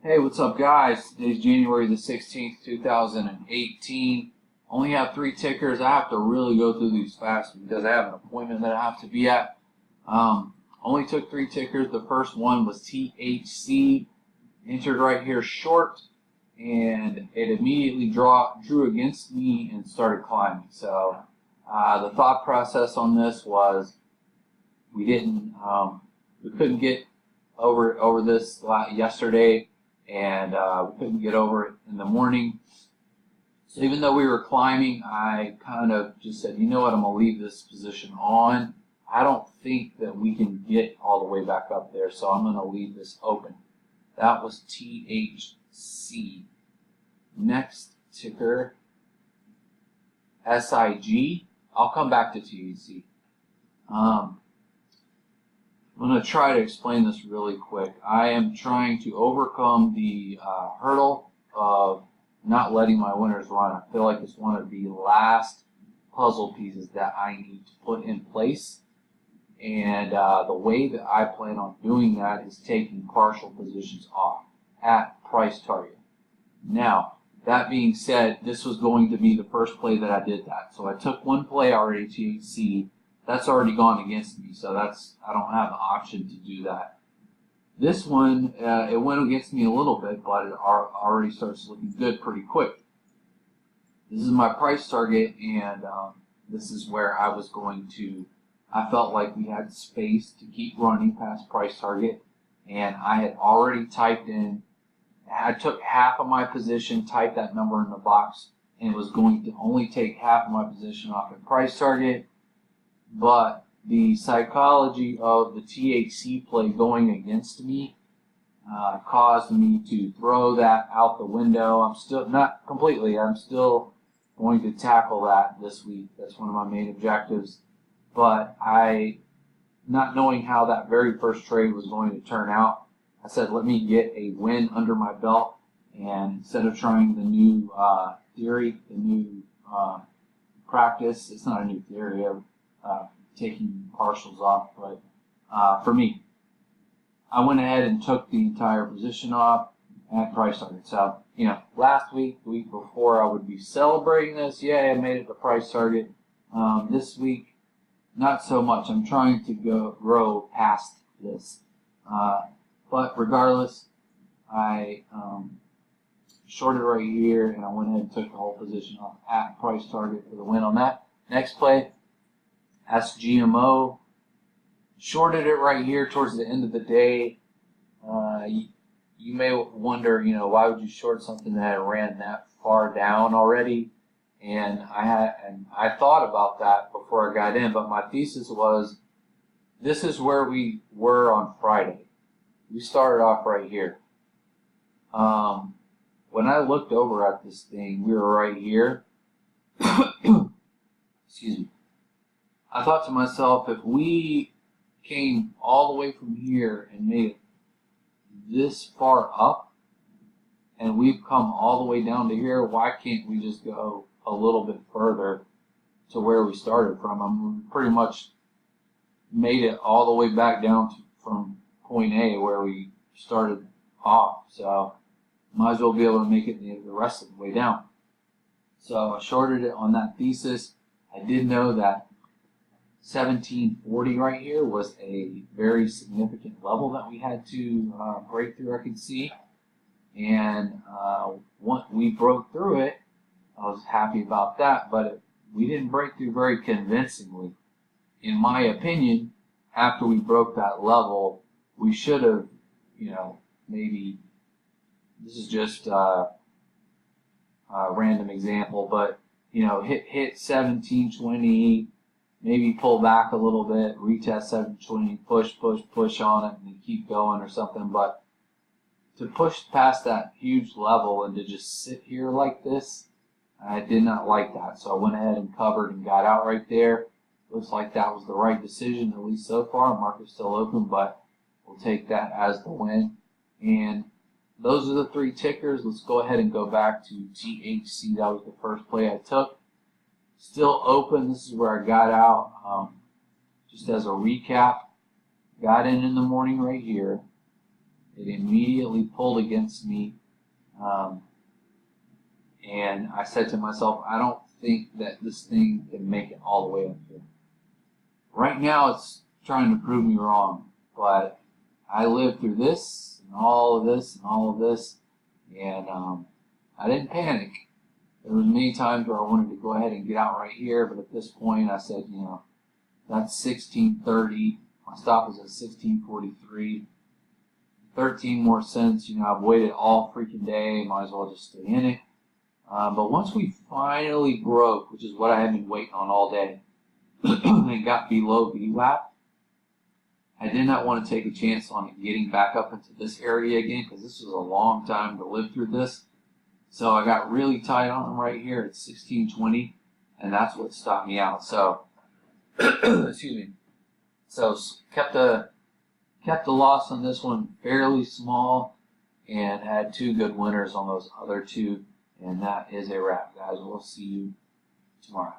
Hey, what's up, guys? Today's January the 16th, 2018. Only have three tickers. I have to really go through these fast because I have an appointment that I have to be at. Only took three tickers. The first one was THC, entered right here short, and it immediately drew against me and started climbing. So the thought process on this was we couldn't get over this yesterday, and we couldn't get over it in the morning. So even though we were climbing, I kind of just said, you know what, I'm going to leave this position on. I don't think that we can get all the way back up there, so I'm going to leave this open. That was THC. Next ticker, SIG. I'll come back to THC. I'm going to try to explain this really quick. I am trying to overcome the hurdle of not letting my winners run. I feel like it's one of the last puzzle pieces that I need to put in place. And the way that I plan on doing that is taking partial positions off at price target. Now, that being said, this was going to be the first play that I did that. So I took one play already, THC. That's already gone against me, so I don't have the option to do that. This one, it went against me a little bit, but it already starts looking good pretty quick. This is my price target, and this is where I felt like we had space to keep running past price target, and I had already typed in, I took half of my position, typed that number in the box, and it was going to only take half of my position off at price target. But the psychology of the THC play going against me caused me to throw that out the window. I'm still, not completely, I'm still going to tackle that this week. That's one of my main objectives. But not knowing how that very first trade was going to turn out, I said, let me get a win under my belt. And instead of trying the new theory, the new practice, it's not a new theory, taking partials off, but for me, I went ahead and took the entire position off at price target. So, last week, the week before, I would be celebrating this. Yeah, I made it to price target. This week, not so much. I'm trying to grow past this. But regardless, I shorted right here, and I went ahead and took the whole position off at price target for the win on that. Next play, SGMO, shorted it right here towards the end of the day. You may wonder, why would you short something that ran that far down already? And I thought about that before I got in, but my thesis was, this is where we were on Friday. We started off right here. When I looked over at this thing, we were right here. Excuse me. I thought to myself, if we came all the way from here and made it this far up, and we've come all the way down to here, why can't we just go a little bit further to where we started from? We pretty much made it all the way back down from point A where we started off, so might as well be able to make it the rest of the way down. So I shorted it on that thesis. I did know that 1740 right here was a very significant level that we had to break through, I could see. And once we broke through it, I was happy about that, but we didn't break through very convincingly. In my opinion, after we broke that level, we should have, maybe, this is just a random example, but, hit 1720, maybe pull back a little bit, retest 720, push on it, and keep going or something. But to push past that huge level and to just sit here like this, I did not like that. So I went ahead and covered and got out right there. Looks like that was the right decision, at least so far. Market's still open, but we'll take that as the win. And those are the three tickers. Let's go ahead and go back to THC. That was the first play I took. Still open. This is where I got out. Just as a recap, got in the morning right here. It immediately pulled against me. And I said to myself, I don't think that this thing can make it all the way up here. Right now, it's trying to prove me wrong, but I lived through this and all of this and all of this, and I didn't panic. There was many times where I wanted to go ahead and get out right here, but at this point, I said, you know, that's 1630. My stop is at 1643. 13 more cents. You know, I've waited all freaking day. Might as well just stay in it. But once we finally broke, which is what I had been waiting on all day, and got below VWAP, I did not want to take a chance on it getting back up into this area again, because this was a long time to live through this. So I got really tight on them right here at 1620, and that's what stopped me out. So, excuse me. So kept the loss on this one fairly small, and had two good winners on those other two. And that is a wrap, guys. We'll see you tomorrow.